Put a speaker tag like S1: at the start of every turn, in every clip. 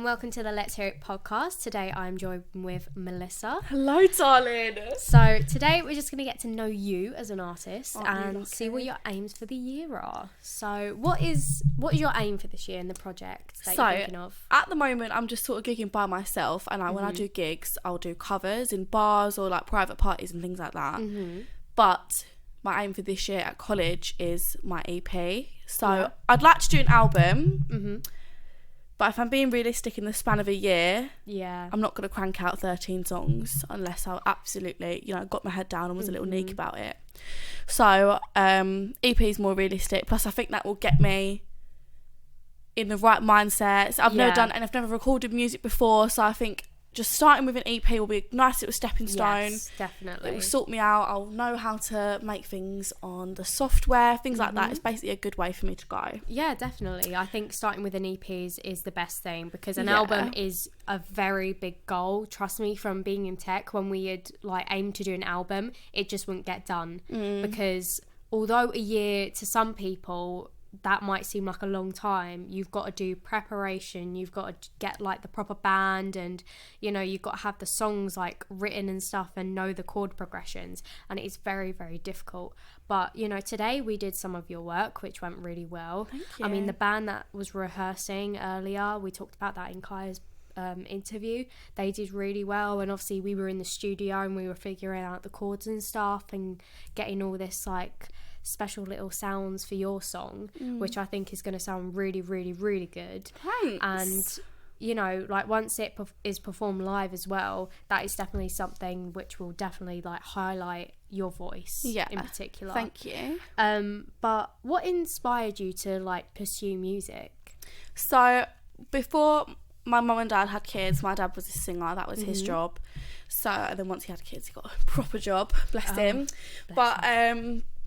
S1: and welcome to the Let's Hear It podcast. Today I'm joined with Melissa.
S2: Hello, darling.
S1: So today we're just going to get to know you as an artist and see what your aims for the year are. So what is your aim for this year in the project that you're thinking of?
S2: At the moment, I'm just sort of gigging by myself, and when I do gigs, I'll do covers in bars or like private parties and things like that. But my aim for this year at college is my EP. So I'd like to do an album. But if I'm being realistic, in the span of a year, I'm not going to crank out 13 songs unless I absolutely, got my head down and was a little neek about it. So EP is more realistic. Plus, I think that will get me in the right mindset. So I've never done, and I've never recorded music before. So I think just starting with an EP will be a nice little stepping stone.
S1: Yes, definitely.
S2: It will sort me out. I'll know how to make things on the software, things like that. It's basically a good way for me to go.
S1: Yeah, definitely. I think starting with an EP is the best thing, because an album is a very big goal. Trust me, from being in tech, when we had aimed to do an album, it just wouldn't get done. Because although a year to some people that might seem like a long time, you've got to do preparation, you've got to get the proper band, and you've got to have the songs written and stuff and know the chord progressions, and it's very, very difficult. But today we did some of your work, which went really well.
S2: Thank you.
S1: I mean, the band that was rehearsing earlier, we talked about that in Kaya's interview, they did really well, and obviously we were in the studio and we were figuring out the chords and stuff and getting all this special little sounds for your song, which I think is going to sound really, really, really good.
S2: Thanks.
S1: And once it is performed live as well, that is definitely something which will definitely highlight your voice in particular.
S2: Thank you.
S1: But what inspired you to pursue music?
S2: So before my mum and dad had kids, my dad was a singer, that was his job. So, and then once he had kids, he got a proper job, bless him. But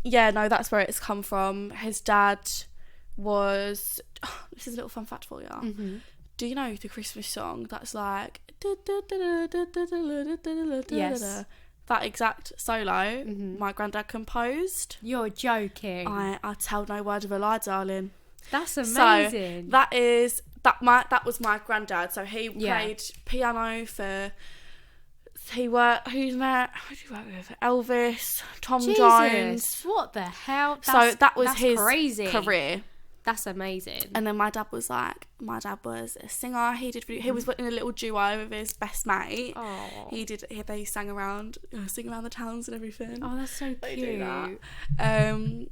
S2: that's where it's come from. His dad was, this is a little fun fact for you. Do you know the Christmas song that's like,
S1: Yes.
S2: That exact solo my granddad composed?
S1: You're joking.
S2: I tell no word of a lie, darling.
S1: That's amazing.
S2: So that was my granddad. So he played piano for, who did he work with? Elvis, Tom Jones.
S1: What the hell?
S2: That was his
S1: crazy
S2: career.
S1: That's amazing.
S2: And then my dad was a singer. He was in a little duo with his best mate.
S1: Oh.
S2: They sang around, sing around the towns and everything.
S1: Oh, that's so
S2: They
S1: cute.
S2: do that.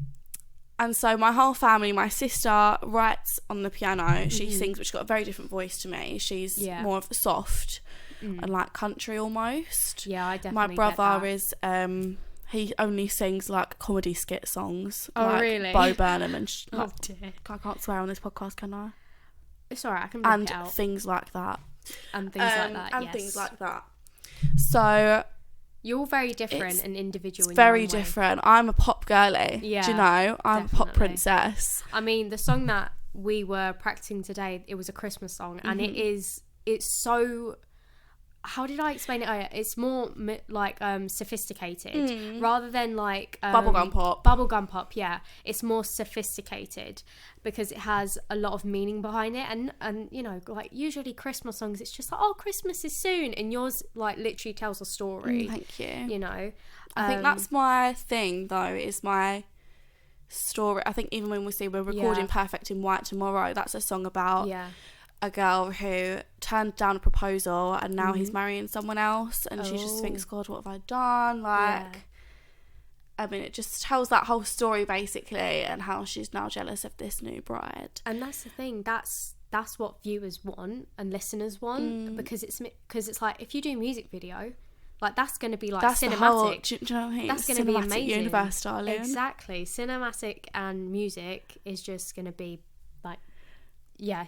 S2: And so my whole family, my sister writes on the piano. She sings, but she's got a very different voice to me. She's more of the soft and country almost.
S1: Yeah, I definitely
S2: My
S1: get
S2: brother
S1: that.
S2: is he only sings comedy skit songs.
S1: Oh, really?
S2: Bo Burnham and
S1: Oh dear.
S2: I can't swear on this podcast, can I?
S1: It's alright, I can rip
S2: And
S1: it out.
S2: things like that.
S1: And things like that,
S2: And
S1: yes.
S2: things like that. So
S1: you're all very different and individual.
S2: It's
S1: in your
S2: very
S1: own way.
S2: different. I'm a pop girly.
S1: Yeah,
S2: do you know? I'm a pop
S1: definitely.
S2: princess.
S1: I mean, the song that we were practicing today, it was a Christmas song, and it's so, how did I explain it? It's more sophisticated rather than
S2: Bubblegum pop.
S1: Bubblegum pop, yeah. It's more sophisticated because it has a lot of meaning behind it, and usually Christmas songs, it's just Christmas is soon, and yours literally tells a story.
S2: Thank you.
S1: I
S2: I think that's my thing though, is my story. I think even when we're recording Perfect in White tomorrow, that's a song about a girl who turned down a proposal and now he's marrying someone else, and she just thinks, God, what have I done? I mean, it just tells that whole story basically, and how she's now jealous of this new bride.
S1: And that's the thing, that's what viewers want and listeners want, because it's if you do a music video, that's going to be
S2: that's
S1: cinematic.
S2: The whole, do you know what I mean?
S1: That's going to be amazing.
S2: Universe, darling.
S1: Exactly. Cinematic and music is just going to be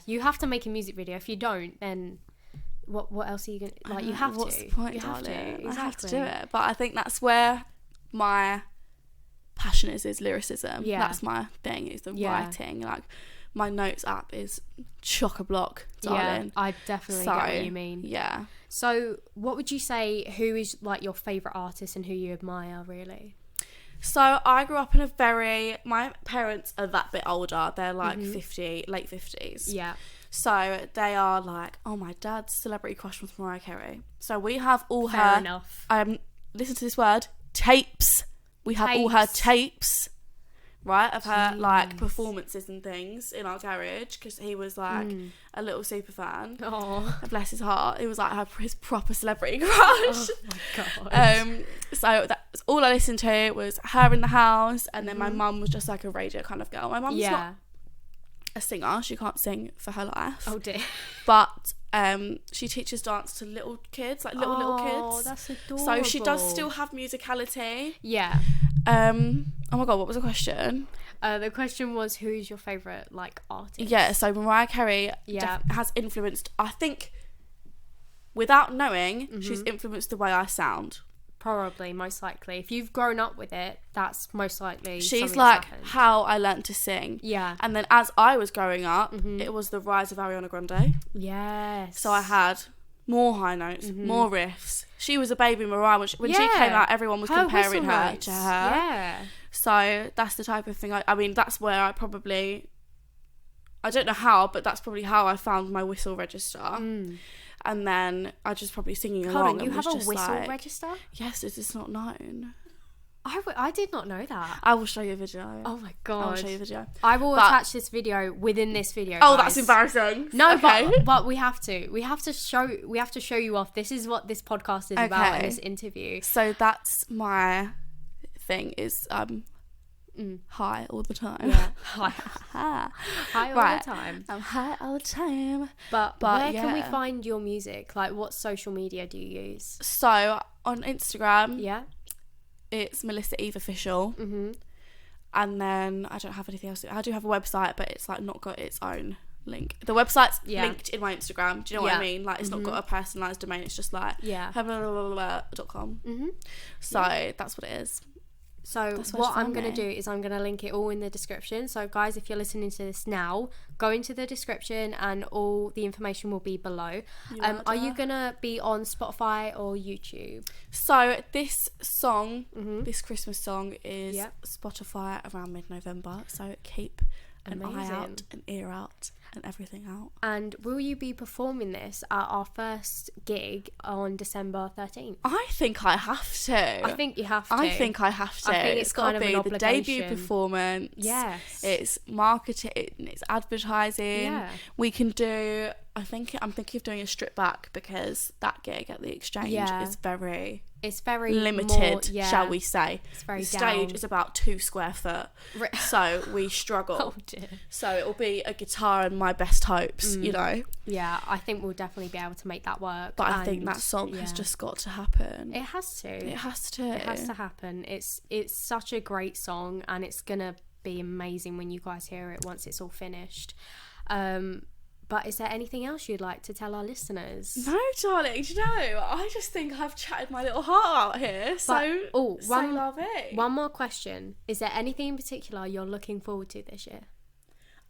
S1: you have to make a music video. If you don't, then what else are you going to, you have
S2: what's
S1: to.
S2: the point,
S1: you have
S2: darling?
S1: to. Exactly.
S2: I have to do it. But I think that's where my passion is lyricism. That's my thing, is the writing. My notes app is chock-a-block, darling.
S1: Yeah, I definitely get what you mean.
S2: Yeah.
S1: So what would you say, who is your favourite artist and who you admire, really?
S2: So I grew up in my parents are that bit older. They're 50, late 50s.
S1: Yeah.
S2: So they are like, oh, my dad's celebrity crush was Mariah Carey. So we have all
S1: Fair
S2: her
S1: enough.
S2: Listen to this word, tapes. We have all her tapes, right, of her like performances and things in our garage, because he was like a little super fan.
S1: Oh,
S2: bless his heart. It was like his proper celebrity crush.
S1: oh my god.
S2: So that's all I listened to was her in the house, and then my mum was just like a radio kind of girl. My mum's not a singer, she can't sing for her life.
S1: Oh dear.
S2: But she teaches dance to little kids, like little kids.
S1: Oh, that's adorable.
S2: So she does still have musicality.
S1: Yeah.
S2: Oh my god, what was the question?
S1: The question was, who's your favourite like artist?
S2: Yeah, so Mariah Carey has influenced, I think, without knowing, she's influenced the way I sound.
S1: Probably, most likely. If you've grown up with it, that's most likely.
S2: She's like how I learned to sing.
S1: Yeah.
S2: And then as I was growing up, it was the rise of Ariana Grande.
S1: Yes.
S2: So I had more high notes, more riffs. She was a baby Mariah when she came out. Everyone was comparing her to her.
S1: Yeah.
S2: So that's the type of thing. I mean, that's where I don't know how, but that's probably how I found my whistle register. And then I just probably singing along.
S1: Hold on, you have a whistle register?
S2: Yes, it is not known.
S1: I did not know that.
S2: I will show you a video.
S1: Oh my god.
S2: I will show you a video.
S1: I will attach this video within this video.
S2: Oh,
S1: guys.
S2: that's embarrassing.
S1: No,
S2: okay.
S1: but we have to show you off. This is what this podcast is about in this interview.
S2: So that's my thing is high all the time.
S1: Yeah. High all the time.
S2: I'm high all the time.
S1: But where can we find your music? Like, what social media do you use?
S2: So on Instagram, it's Melissa Eve Official. And then I don't have anything else. I do have a website, but it's like not got its own link. The website's linked in my Instagram. Do you know what I mean? Like, it's not got a personalised domain. It's just like .com. So that's what it is.
S1: So what I'm going to do is I'm going to link it all in the description. So guys, if you're listening to this now, go into the description and all the information will be below. Are you going to be on Spotify or YouTube?
S2: So this song, this Christmas song is Spotify around mid-November. So keep an eye out, an ear out, and everything out.
S1: And will you be performing this at our first gig on December 13th?
S2: I think I have to.
S1: I think you have to.
S2: I think it's got to be the debut performance.
S1: Yes.
S2: It's marketing, it's advertising.
S1: Yeah.
S2: We can do, I'm thinking of doing a strip back, because that gig at the Exchange is very... It's very limited, shall we say.
S1: It's very
S2: the stage is about 2 square foot. So we struggle.
S1: Oh dear.
S2: So it'll be a guitar and my best hopes, you know.
S1: Yeah, I think we'll definitely be able to make that work.
S2: But I think that song has just got to happen.
S1: It has to.
S2: It has to.
S1: It has to happen. It's such a great song, and it's gonna be amazing when you guys hear it once it's all finished. But is there anything else you'd like to tell our listeners?
S2: No, darling. Do you know, I just think I've chatted my little heart out here.
S1: One more question. Is there anything in particular you're looking forward to this year?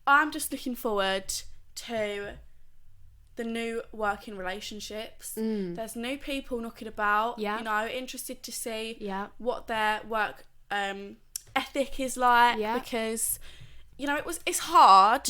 S2: I'm just looking forward to the new working relationships. There's new people knocking about. You know, interested to see what their work ethic is like. Because, you know, it's hard.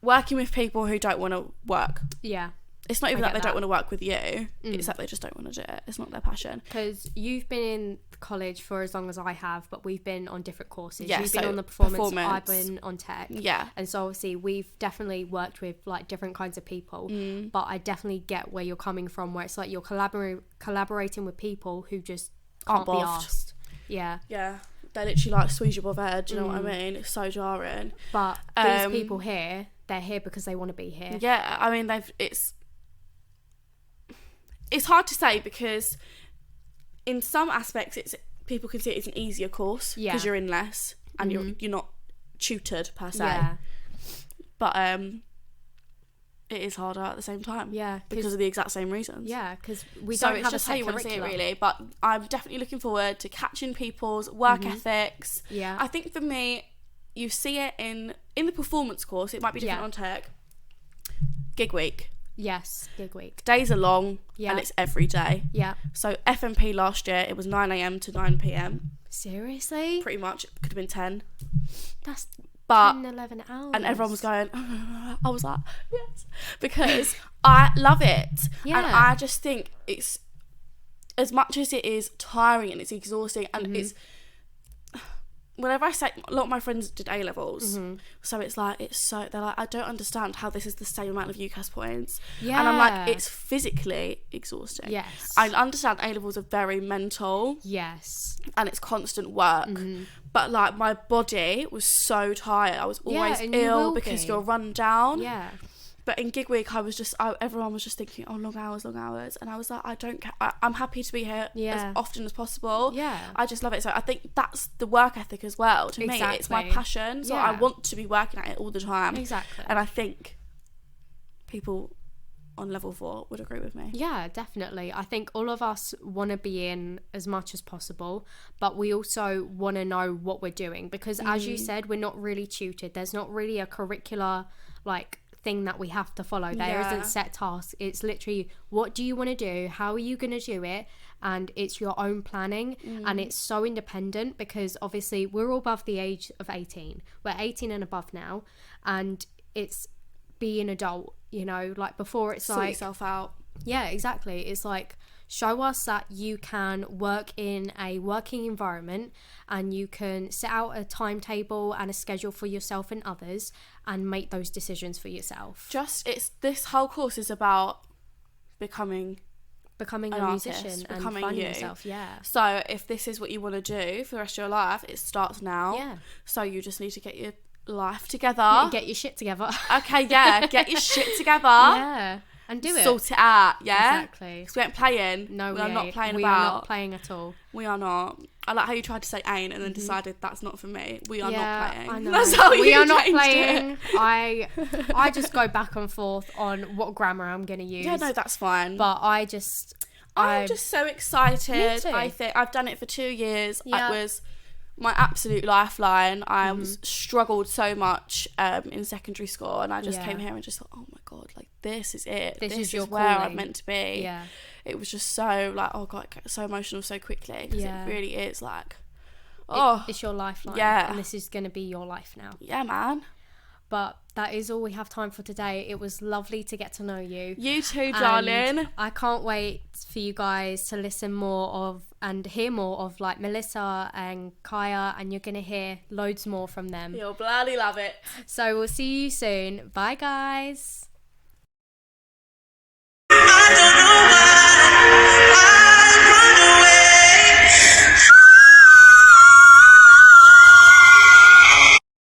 S2: Working with people who don't want to work. It's not even that they don't want to work with you. It's that they just don't want to do it. It's not their passion.
S1: Because you've been in college for as long as I have, but we've been on different courses.
S2: Yeah,
S1: you've been on the performance, I've been on tech.
S2: Yeah.
S1: And so obviously we've definitely worked with like different kinds of people. But I definitely get where you're coming from, where it's like you're collaborating with people who just can't be asked. Yeah.
S2: Yeah. They literally like squeeze you above head, do you know what I mean? It's so jarring.
S1: But these people here, they're here because they want to be here.
S2: Yeah, I mean, it's hard to say, because in some aspects people can see it as an easier course because you're in less and you're not tutored per se. But it is harder at the same time. Because of the exact same reasons.
S1: Because we don't have
S2: just
S1: a
S2: how you want to see it, really. But I'm definitely looking forward to catching people's work ethics. I think for me, you see it in the performance course. It might be different on tech. Gig week.
S1: Yes, gig week.
S2: Days are long and it's every day. So FMP last year, it was 9 a.m. to 9 p.m.
S1: Seriously?
S2: Pretty much. It could have been 10. But
S1: 10, 11 hours.
S2: and everyone was going, I was like, yes, because I love it.
S1: Yeah.
S2: And I just think it's, as much as it is tiring and it's exhausting, and it's, whenever I say, a lot of my friends did A-levels, so it's like, they're like, I don't understand how this is the same amount of UCAS points.
S1: Yeah.
S2: And I'm like, it's physically exhausting.
S1: Yes.
S2: I understand A-levels are very mental.
S1: Yes.
S2: And it's constant work. But like, my body was so tired. I was always ill because you're run down.
S1: Yeah.
S2: But in gig week, everyone was just thinking, oh, long hours. And I was like, I don't care. I'm happy to be here as often as possible.
S1: Yeah.
S2: I just love it. So I think that's the work ethic as well. To me, it's my passion. So I want to be working at it all the time.
S1: Exactly.
S2: And I think people on level 4 would agree with me.
S1: Yeah, definitely. I think all of us want to be in as much as possible, but we also want to know what we're doing, because as you said, we're not really tutored. There's not really a curricular like thing that we have to follow. There isn't set tasks. It's literally, what do you want to do, how are you going to do it, and it's your own planning. And it's so independent, because obviously we're all above the age of 18. We're 18 and above now, and it's be an adult, you know, like before it's
S2: sort
S1: like
S2: yourself out.
S1: Yeah, exactly. It's like, show us that you can work in a working environment, and you can set out a timetable and a schedule for yourself and others, and make those decisions for yourself.
S2: This whole course is about becoming
S1: a musician and finding yourself. Yeah.
S2: So if this is what you want to do for the rest of your life, it starts now.
S1: Yeah.
S2: So you just need to get your life together.
S1: Get your shit together.
S2: Okay, yeah. Get your shit together.
S1: Yeah. And do it.
S2: Sort it out, yeah?
S1: Exactly.
S2: Because we ain't playing.
S1: No,
S2: we are not playing
S1: we
S2: about.
S1: are not playing at all.
S2: We are not. I like how you tried to say ain't and then decided that's not for me. We are not playing.
S1: I know.
S2: That's how
S1: we
S2: you
S1: are not
S2: changed
S1: playing.
S2: it.
S1: I just go back and forth on what grammar I'm going to use.
S2: Yeah, no, that's fine.
S1: But I'm
S2: just so excited.
S1: Me too.
S2: I think I've done it for 2 years.
S1: Yeah.
S2: It was my absolute lifeline. I was struggled so much in secondary school, and I just came here and just thought, oh my god, like this is it. This is
S1: your
S2: where I'm
S1: calling.
S2: meant to be.
S1: Yeah.
S2: It was just so like, oh god, I get so emotional so quickly, because
S1: Yeah.
S2: it really is like,
S1: It's your lifeline.
S2: Yeah.
S1: And this is going to be your life now.
S2: yeah, man.
S1: But that is all we have time for today. It was lovely to get to know you.
S2: You too,
S1: And
S2: darling.
S1: I can't wait for you guys to listen more of and hear more of like Melissa and Kaya, and you're going to hear loads more from them.
S2: You'll bloody love it.
S1: So we'll see you soon. Bye, guys.
S3: I don't know